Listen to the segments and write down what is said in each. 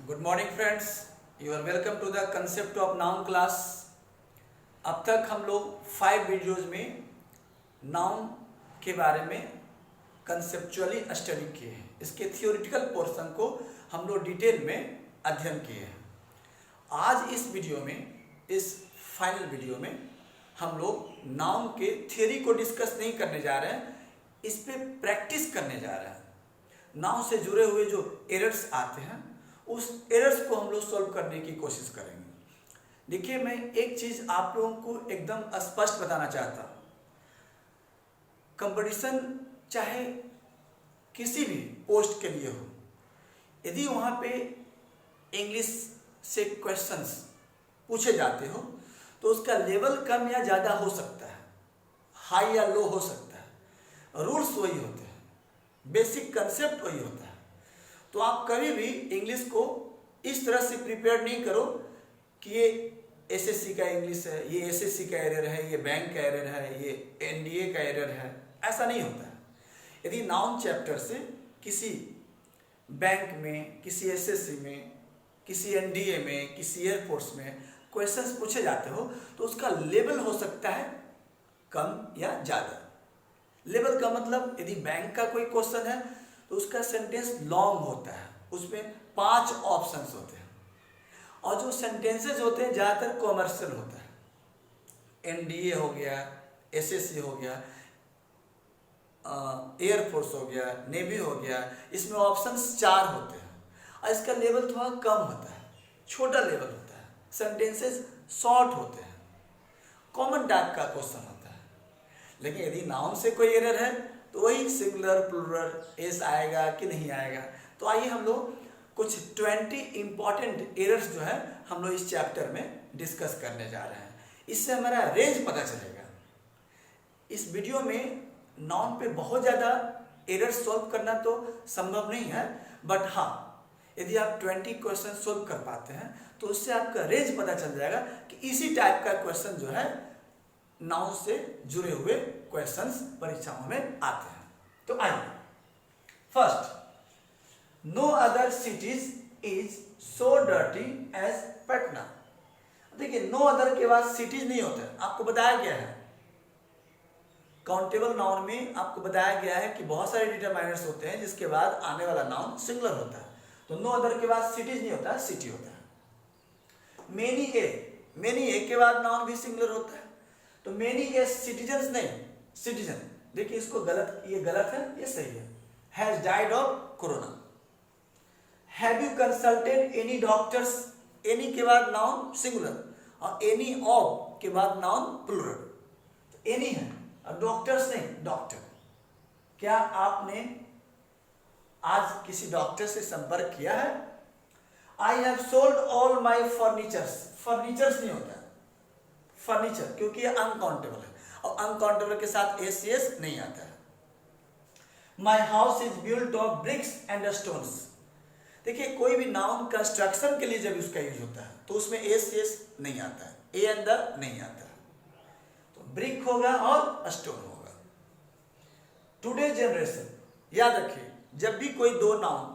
Good morning friends, you are welcome to the concept of noun class. अब तक हम लोग 5 वीडियोज़ में नाउन के बारे में कंसेप्चुअली स्टडी किए हैं। इसके थियोरिटिकल पोर्शन को हम लोग डिटेल में अध्ययन किए हैं। आज इस वीडियो में, इस फाइनल वीडियो में हम लोग नाउन के थियोरी को डिस्कस नहीं करने जा रहे हैं, इस पे प्रैक्टिस करने जा रहे हैं। नाउन से जुड़े हुए जो एरर्स आते हैं उस एरर्स को हम लोग सॉल्व करने की कोशिश करेंगे। देखिए, मैं एक चीज़ आप लोगों को एकदम स्पष्ट बताना चाहता हूँ। कंपटीशन चाहे किसी भी पोस्ट के लिए हो, यदि वहाँ पे इंग्लिश से क्वेश्चंस पूछे जाते हो तो उसका लेवल कम या ज़्यादा हो सकता है, हाई या लो हो सकता है। रूल्स वही होते हैं, बेसिक कंसेप्ट वही होता है। तो आप कभी भी इंग्लिश को इस तरह से प्रिपेयर नहीं करो कि ये एसएससी का इंग्लिश है, ये एसएससी का एरर है, ये बैंक का एरर है, ये एनडीए का एरर है। ऐसा नहीं होता है। यदि नाउन चैप्टर से किसी बैंक में, किसी एसएससी में, किसी एनडीए में, किसी एयरफोर्स में क्वेश्चंस पूछे जाते हो तो उसका लेवल हो सकता है कम या ज़्यादा। लेवल का मतलब, यदि बैंक का कोई क्वेश्चन है तो उसका सेंटेंस लॉन्ग होता है, उसमें 5 ऑप्शंस होते हैं। और जो सेंटेंसेस होते हैं ज़्यादातर कॉमर्शियल होता है। एनडीए हो गया, एसएससी हो गया, एयरफोर्स हो गया, नेवी हो गया, इसमें ऑप्शंस 4 होते हैं और इसका लेवल थोड़ा कम होता है, छोटा लेवल होता है, सेंटेंसेस शॉर्ट होते हैं, कॉमन टाइप का क्वेश्चन होता है। लेकिन यदि नाउन से कोई एरर है तो वही सिंगुलर, प्लूरल, एस आएगा कि नहीं आएगा। तो आइए हम लोग कुछ 20 इंपॉर्टेंट एरर्स जो है हम लोग इस चैप्टर में डिस्कस करने जा रहे हैं। इससे हमारा रेंज पता चलेगा। इस वीडियो में नाउन पे बहुत ज़्यादा एरर्स सॉल्व करना तो संभव नहीं है, बट हाँ, यदि आप 20 क्वेश्चन सॉल्व कर पाते हैं तो उससे आपका रेंज पता चल जाएगा कि इसी टाइप का क्वेश्चन जो है नाउन से जुड़े हुए क्वेश्चंस परीक्षाओं में आते हैं। तो आइए, first, no other cities is so dirty as Patna. देखिए, नो अदर के बाद सिटीज नहीं होता है, आपको बताया गया है। काउंटेबल नाउन में आपको बताया गया है कि बहुत सारे डिटरमाइनर्स होते हैं जिसके बाद आने वाला नाउन सिंगुलर होता है। तो नो अदर के बाद सिटीज नहीं होता है, सिटी होता है। मेनी ए के बाद नाउन भी सिंगुलर होता है। तो मेनी ए सिटीजन्स नहीं, सिटीजन। देखिए, इसको गलत, ये गलत है, ये सही है। Has died of corona. Have you consulted any doctors. Any के बाद नाउन सिंगुलर और एनी ऑफ के बाद नाउन प्लूरल। तो एनी है और डॉक्टर्स नहीं, डॉक्टर। क्या आपने आज किसी डॉक्टर से संपर्क किया है? I have sold all my furnitures. Furnitures नहीं होता है, फर्नीचर, क्योंकि ये अनकाउंटेबल है और अनकाउंटेबल के साथ एस नहीं आता है। My house is built of BRICS and stones. देखिए, कोई भी नाउन कंस्ट्रक्शन के लिए जब उसका यूज होता है तो उसमें एस नहीं आता है, ए एंड द नहीं आता है। तो ब्रिक होगा और स्टोन होगा। टुडे जनरेशन, याद रखिए, जब भी कोई दो नाउन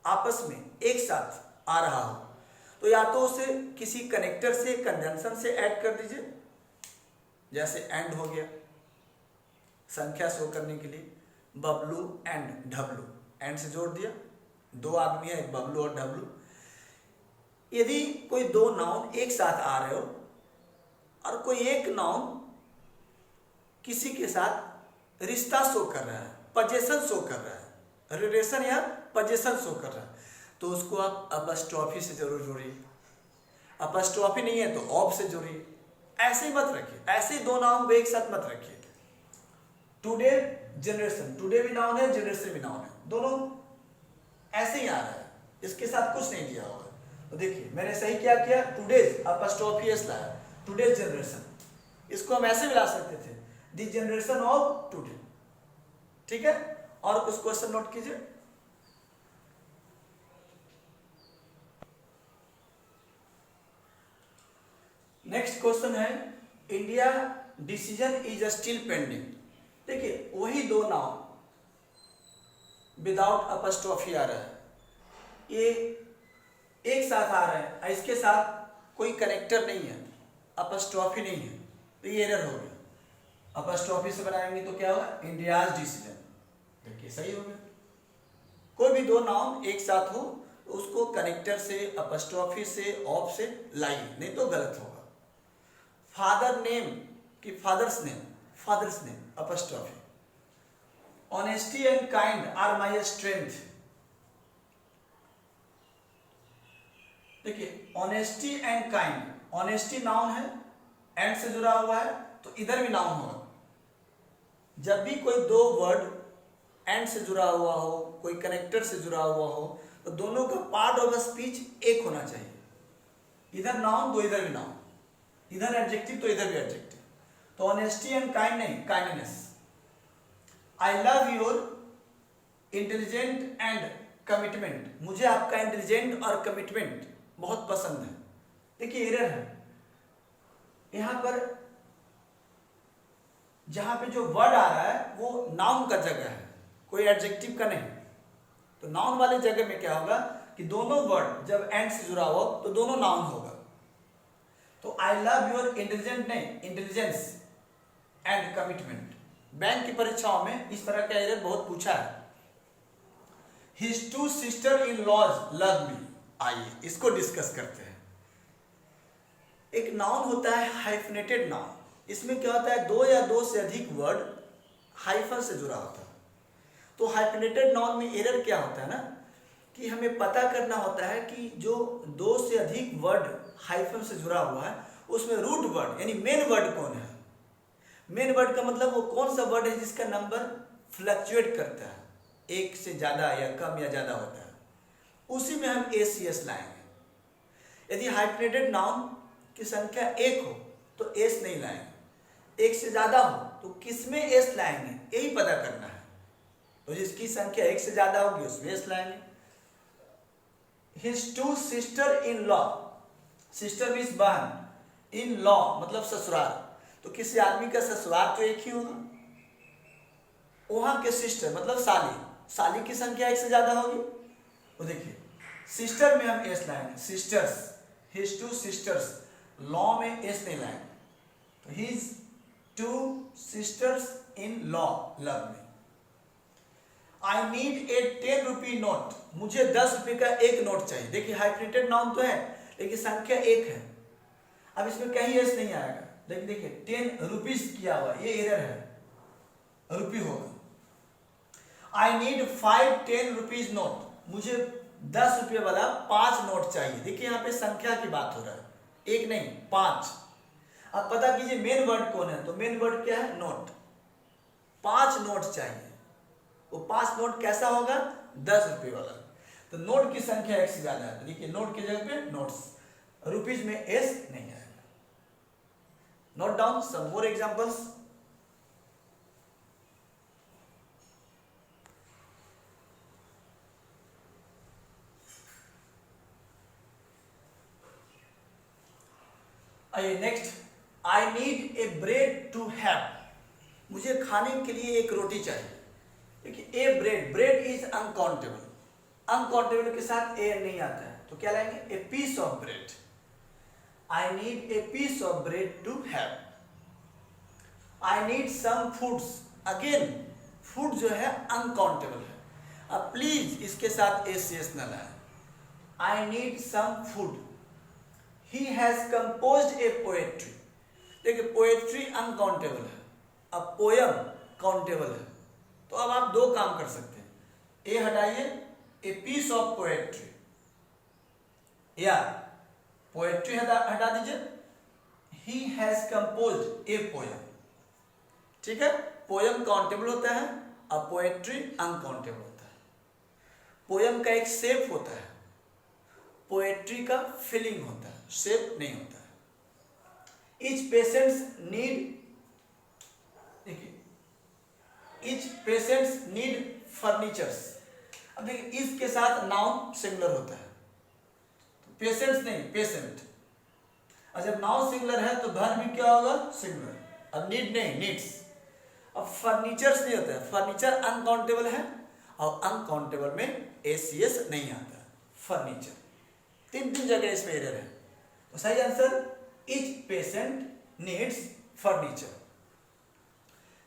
आपस में एक साथ आ रहा हो तो या तो उसे किसी कनेक्टर से, कंजंक्शन से ऐड कर दीजिए, जैसे एंड हो गया संख्या शो करने के लिए, बबलू एंड डब्लू, एंड से जोड़ दिया, 2 आदमी है, एक बबलू और डब्लू। यदि कोई 2 नाउन एक साथ आ रहे हो और कोई एक नाउन किसी के साथ रिश्ता शो कर रहा है, पोजीशन शो कर रहा है, रिलेशन या पोजीशन शो कर रहा है, तो उसको आप अपस्ट्रॉफी से जरूर जोड़िए। अपस्ट्रॉफी नहीं है तो ऑफ से जोड़िए। ऐसे ही मत रखिए, ऐसे ही 2 नाउन को एक साथ मत रखिए। टुडे जनरेशन, टुडे भी नाउन है, जनरेशन भी नाउन है, दोनों ऐसे ही आ रहा है, इसके साथ कुछ नहीं दिया होगा। तो देखिए, मैंने सही क्या किया, टुडेज अपस्ट्रॉफी एस लाया, टुडेज जनरेशन। इसको हम ऐसे भी ला सकते थे, द जनरेशन ऑफ टुडे। ठीक है, और कुछ क्वेश्चन नोट कीजिए। नेक्स्ट क्वेश्चन है, India decision is still pending. देखिए, वही 2 नाउन विदाउट अपस्ट्रॉफी आ रहा है, ये एक साथ आ रहे हैं, इसके साथ कोई कनेक्टर नहीं है, अपस्ट्रॉफी नहीं है, तो ये एरर हो गया। अपस्ट्रॉफी से बनाएंगे तो क्या होगा, इंडियाज डिसीजन, देखिए सही हो गया। कोई भी दो नाउन एक साथ हो तो उसको कनेक्टर से, अपस्ट्रॉफी से, ऑफ से लाइए, नहीं तो गलत होगा। फादर नेम कि father's name apostrophe. Honesty and kind are my strength. देखिए honesty and kind, honesty noun है, एंड से जुड़ा हुआ है, तो इधर भी नाउन होगा। जब भी कोई दो वर्ड एंड से जुड़ा हुआ हो, कोई कनेक्टर से जुड़ा हुआ हो, तो दोनों का पार्ट ऑफ स्पीच एक होना चाहिए। इधर नाउन तो इधर भी नाउन, इधर एडजेक्टिव तो इधर भी एडजेक्टिव। तो ऑनेस्टी एंड काइंड नहीं, kindness. I love your intelligent and commitment, मुझे आपका इंटेलिजेंट और कमिटमेंट बहुत पसंद है। देखिए एरर है यहां पर, जहां पे जो वर्ड आ रहा है वो नाउन का जगह है, कोई एडजेक्टिव का नहीं। तो नाउन वाले जगह में क्या होगा कि दोनों वर्ड जब एंड से जुड़ा हो तो दोनों नाउन होगा। तो आई लव योर इंटेलिजेंट नहीं, इंटेलिजेंस एंड कमिटमेंट। बैंक की परीक्षाओं में इस तरह का एरर बहुत पूछा है। His two sister in laws love me. आइए इसको डिस्कस करते हैं। एक नाउन होता है हाइफनेटेड नाउन, इसमें क्या होता है, दो या दो से अधिक वर्ड हाइफन से जुड़ा होता है। तो हाइफनेटेड नाउन में एरर क्या होता है ना, कि हमें पता करना होता है कि जो दो से अधिक वर्ड हाइफन से जुड़ा हुआ है उसमें रूट वर्ड यानी मेन वर्ड कौन है। मेन वर्ड का मतलब वो कौन सा वर्ड है जिसका नंबर फ्लक्चुएट करता है, एक से ज्यादा या कम या ज्यादा होता है, उसी में हम एस लाएंगे। यदि हाइफनेटेड नाउन की संख्या एक हो तो एस नहीं लाएंगे, एक से ज्यादा हो तो किसमें एस लाएंगे यही पता करना है। तो जिसकी संख्या एक से ज्यादा होगी उसमें एस लाएंगे। His two sister in law, sister means बहन, इन लॉ मतलब ससुराल, तो किसी आदमी का ससुराल तो एक ही होगा। वहां के सिस्टर मतलब साली, साली की संख्या एक से ज्यादा होगी। तो देखिए सिस्टर में हम एस लाएंगे, sisters, his two sisters, law में एस नहीं लाएंगे। तो his two sisters in law love me. I need A 10 rupee note, मुझे 10 रुपये का एक नोट चाहिए। देखिए हाइफनेटेड नाउन तो है लेकिन संख्या एक है, अब इसमें कहीं एस नहीं आएगा। लेकिन देखिए 10 रुपीज किया हुआ, ये एरर है, रुपी होगा। आई नीड 5 10 रुपीज नोट, मुझे 10 रुपये वाला 5 नोट चाहिए। देखिए यहाँ पे संख्या की बात हो रहा है, एक नहीं 5। अब पता कीजिए मेन वर्ड कौन है, तो मेन वर्ड क्या है, नोट। 5 नोट चाहिए, वो 5 नोट कैसा होगा, 10 रुपये वाला। तो नोट की संख्या एक से ज्यादा है, तो देखिए नोट की जगह पे नोट्स, रुपीज में एस नहीं आएगा। Note down some more examples. आइए next, I need a bread to have, मुझे खाने के लिए एक रोटी चाहिए। देखिए a bread, bread is uncountable, uncountable के साथ ए नहीं आता है, तो क्या लाएंगे, a piece of bread. I need a piece of bread to have. I need some foods, again food जो है अनकाउंटेबल है, अब प्लीज इसके साथ एस न लाए। I need some food. He has composed a poetry, देखिए पोएट्री अनकाउंटेबल है, अब पोयम काउंटेबल है। तो अब आप दो काम कर सकते हैं, ए हटाइए, ए पीस ऑफ पोएट्री, या पोएट्री हटा दीजिए, ही हैज कंपोज्ड ए पोयम। ठीक है, पोयम काउंटेबल होता है और पोएट्री अनकाउंटेबल होता है। पोयम का एक शेप होता है, पोएट्री का फीलिंग होता है, शेप नहीं होता है। ईच पेशेंट्स नीड, देखिए ईच पेशेंट्स नीड फर्नीचर्स। अब देखिए इस के साथ नाउन सिंगुलर होता है, तो पेशेंट्स नहीं पेशेंट। और जब नाउन सिंगुलर है तो वर्ब भी क्या होगा, सिंगुलर। अब नीड नहीं, नीड्स। अब फर्नीचर्स नहीं होता है, फर्नीचर अनकाउंटेबल है और अनकाउंटेबल में एसीएस नहीं आता, फर्नीचर। तीन जगह इसमें एरर है। तो सही answer, each patient needs furniture.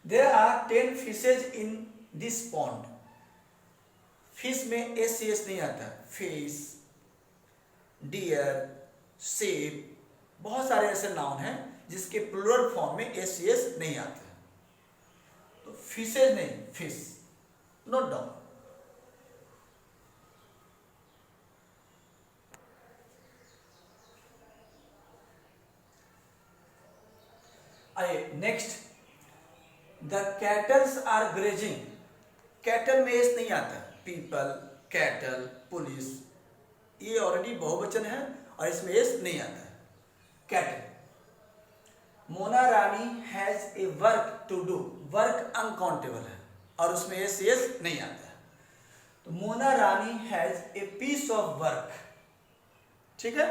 There are 10 fishes in this pond. Fish में एस सी एस नहीं आता। फिश, डियर, शेप, बहुत सारे ऐसे नाउन हैं जिसके प्लूरल फॉर्म में एस सी एस नहीं आते। तो फिशेज नहीं, फिश। Note down. आइए next, the cattles are grazing. Cattle में एस नहीं आता। पीपल, कैटल, पुलिस, ये ऑलरेडी बहुवचन है और इसमें एस नहीं आता है। Cattle. Mona Rani has a work to do. Work uncountable है और उसमें एस नहीं आता है। तो Mona Rani has a piece of work. ठीक है,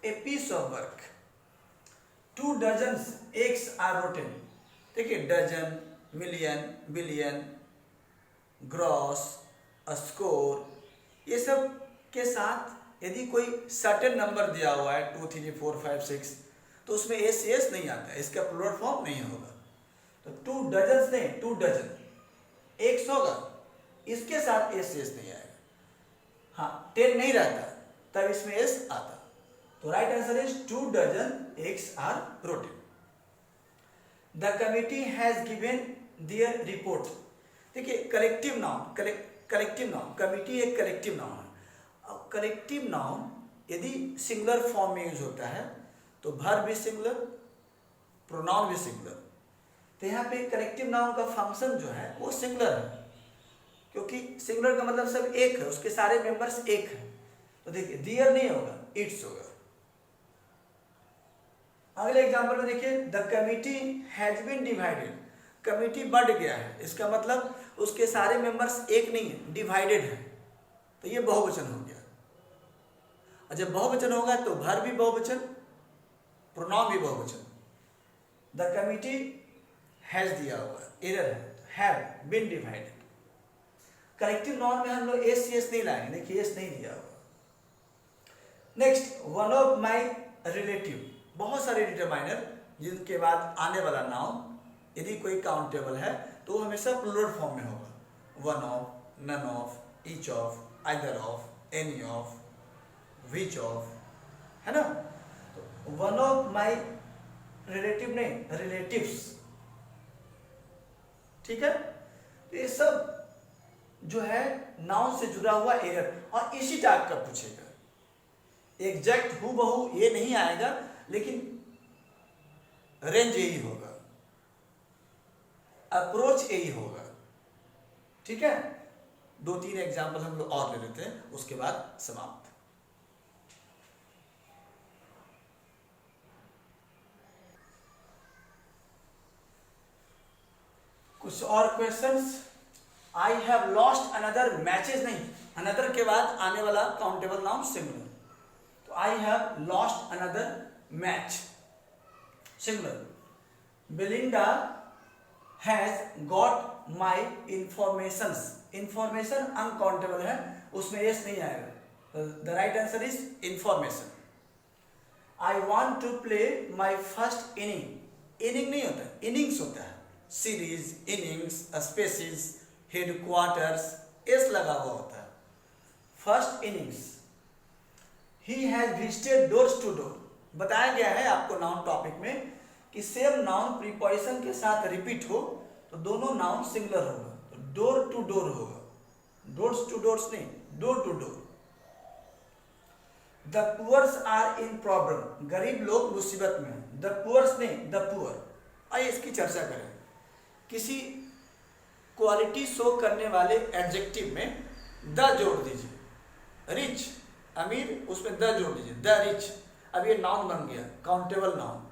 ए piece of work. 2 dozen eggs are rotten. देखिए, dozen, million, billion, gross, score, ये सब के साथ यदि कोई सर्टेन नंबर दिया हुआ है 2, 3, 4, 5, 6, तो उसमें एस नहीं आता है, इसका प्लूरल फॉर्म नहीं होगा। तो 2 डजन नहीं, 2 डजन एग्स होगा, इसके साथ एस नहीं आएगा। हाँ, 10 नहीं रहता तब इसमें एस आता। तो right answer is 2 dozen eggs are rotten. The committee has given their report. देखिए, collective noun, collective noun, committee एक कलेक्टिव नाउन है। अब कलेक्टिव नाउन यदि सिंगुलर फॉर्म में यूज होता है तो वर्ब भी सिंगुलर, प्रोनाउन भी सिंगुलर। तो यहाँ पे कलेक्टिव नाउन का फंक्शन जो है वो सिंगुलर है, क्योंकि सिंगुलर का मतलब सब एक है, उसके सारे मेंबर्स एक हैं। तो देखिए, देयर नहीं होगा, इट्स होगा। अगले एग्जाम्पल में देखिए, the committee has been divided. Committee बढ़ गया है, इसका मतलब उसके सारे मेंबर्स एक नहीं है, डिवाइडेड है। तो ये बहुवचन हो गया। और जब बहुवचन होगा तो वर्ब भी बहुवचन, प्रोनाउन भी बहुवचन। द कमिटी हैज दिया हुआ, एरर है, have been divided. Collective noun में हम लोग एस नहीं लाएंगे, देखिए एस नहीं दिया हुआ। Next, one of my relative. बहुत सारे डिटरमाइनर जिनके बाद आने वाला नाउन यदि कोई काउंटेबल है तो वो हमेशा प्लूरल फॉर्म में होगा। One of, none of, each of, either of, any of, which of, है ना। तो वन ऑफ माई रिलेटिव नहीं, रिलेटिव्स। ठीक है, तो ये सब जो है नाउन से जुड़ा हुआ एरर, और इसी टाइप का पूछेगा। एग्जैक्ट हूबहू ये नहीं आएगा, लेकिन रेंज यही होगा, अप्रोच यही होगा। ठीक है, 2-3 एग्जाम्पल हम लोग और ले लेते हैं, उसके बाद समाप्त। कुछ और questions? I have lost another matches नहीं, अनदर के बाद आने वाला काउंटेबल नाउन सिंगुलर। तो I have lost another match, singular. Belinda has got my informations. Information uncountable है, उसमें एस नहीं आएगा। The right answer is information. I want to play my first inning. Inning नहीं होता, इनिंग्स होता है। Series, innings, species, headquarters, s लगा हुआ होता है। First innings. He has visited doors to door. बताया गया है आपको नाउन टॉपिक में कि सेम नाउन प्रीपोजिशन के साथ रिपीट हो तो दोनों नाउन सिंगुलर होगा। तो डोर टू डोर होगा, डोर्स टू डोर्स नहीं, door to door. The poors are in problem. गरीब लोग मुसीबत में हैं। द पुअर्स नहीं, द पुअर। आइए इसकी चर्चा करें। किसी क्वालिटी शो करने वाले एडजेक्टिव में द जोड़ दीजिए। रिच, अमीर, उसमें द जोड़ दीजिए, द रिच। अब ये नाउन बन गया, काउंटेबल नाउन।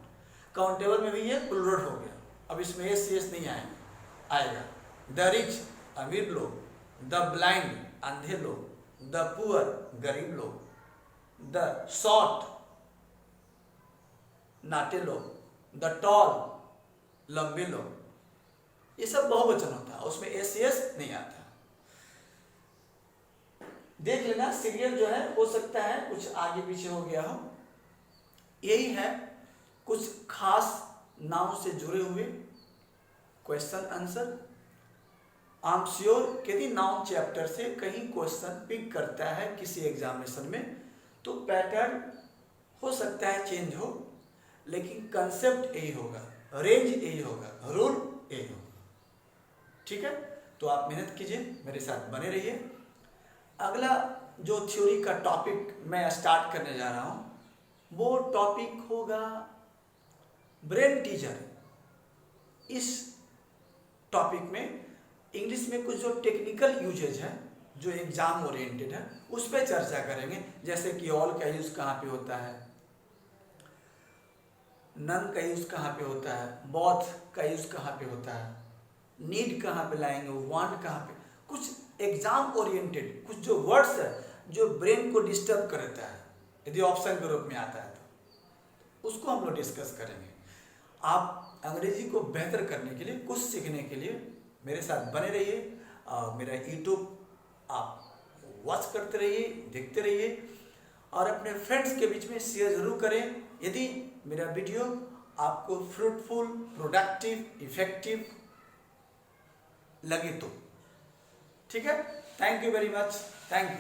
काउंटेबल में भी ये प्लूरल हो गया। अब इसमें एस नहीं आएगा। द रिच, अमीर लोग। द ब्लाइंड, अंधे लोग। द पुअर, गरीब लोग। द शॉर्ट, नाटे लोग। द टॉल, लंबे लोग। ये सब बहुवचन होता है, उसमें एस नहीं आता। देख लेना, सीरियल जो है हो सकता है कुछ आगे पीछे हो गया हो। यही है कुछ खास नाउन से जुड़े हुए question answer. I am sure यदि नाउन चैप्टर से कहीं क्वेश्चन पिक करता है किसी एग्जामिनेशन में, तो पैटर्न हो सकता है चेंज हो, लेकिन कंसेप्ट यही होगा, रेंज यही होगा, रूल यही होगा। ठीक है, तो आप मेहनत कीजिए, मेरे साथ बने रहिए। अगला जो थ्योरी का टॉपिक मैं स्टार्ट करने जा रहा हूँ, वो टॉपिक होगा ब्रेन टीजर। इस टॉपिक में इंग्लिश में कुछ जो टेक्निकल यूजेज है जो एग्जाम ओरिएंटेड है उस पर चर्चा करेंगे। जैसे कि ऑल का यूज कहाँ पे होता है, नन का यूज कहाँ पे होता है, बोथ का यूज कहाँ पे होता है, नीड कहाँ पे लाएंगे, वांट कहाँ पे, कुछ एग्जाम ओरिएंटेड कुछ जो वर्ड्स है जो ब्रेन को डिस्टर्ब करता है, यदि ऑप्शन के रूप में आता है तो उसको हम लोग डिस्कस करेंगे। आप अंग्रेजी को बेहतर करने के लिए, कुछ सीखने के लिए मेरे साथ बने रहिए। मेरा यूट्यूब आप वॉच करते रहिए, देखते रहिए और अपने फ्रेंड्स के बीच में शेयर जरूर करें यदि मेरा वीडियो आपको फ्रूटफुल, प्रोडक्टिव, इफेक्टिव लगे तो। ठीक है, thank you very much, thank you.